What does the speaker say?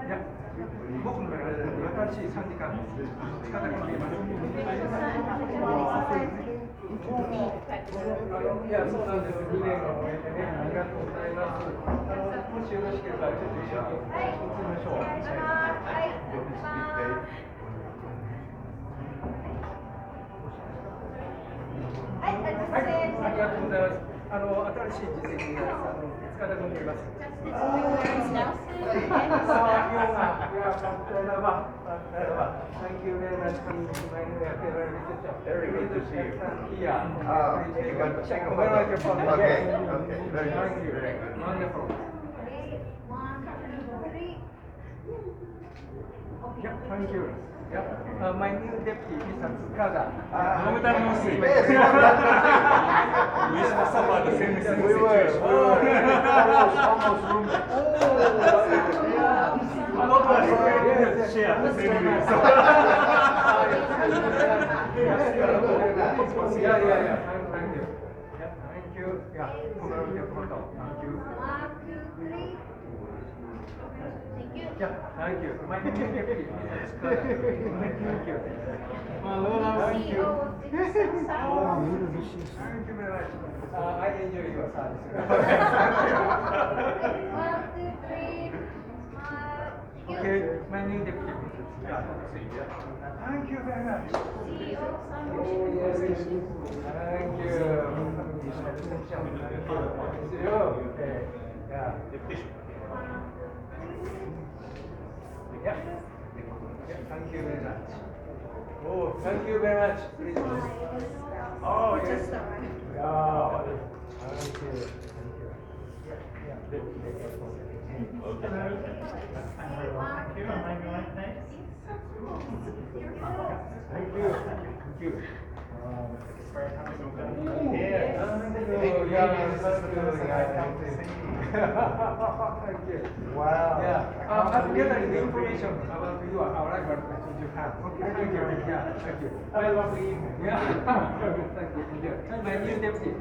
や、僕の中で新しい参事官の力が見えます。いや、そうなんです。2年を終えてね、ありがとうございます。もしよろしければ、ちょっと一緒に移りましょう。はい。はい、ありがとうございます。新しい実績が塚田君と言います。Thank you very much for my very good to see you. Yeah. Check the microphone. Okay, very good. Thank you. Wonderful. Yeah, thank you. Yeah. My new deputy, Mr. Tsukada. Long time no see. Yes, We suffered the same situation. we were almost roommates. Share the same views. Yeah. Thank you. Yeah, thank you. Yeah, congratulations. Thank you. Yeah, thank you. My new deputy, Mr. Tsukada. Thank you. Thank you. Thank you very much. I enjoy your service. Okay, my new deputy, Mr. Tsukada. Thank you very much. Oh, yes. Thank you. See you. Okay. Yeah. Yeah. Thank you very much. Oh, thank you very much. Please. Oh, yes. Yeah. Thank you. Thank you. Thank you. Thank you. Wow. Yeah. I'm gathering the information about your arrival to Japan. Okay. Thank you. Yeah. Thank you. Have a lovely evening. Yeah. Thank you. My new deputy.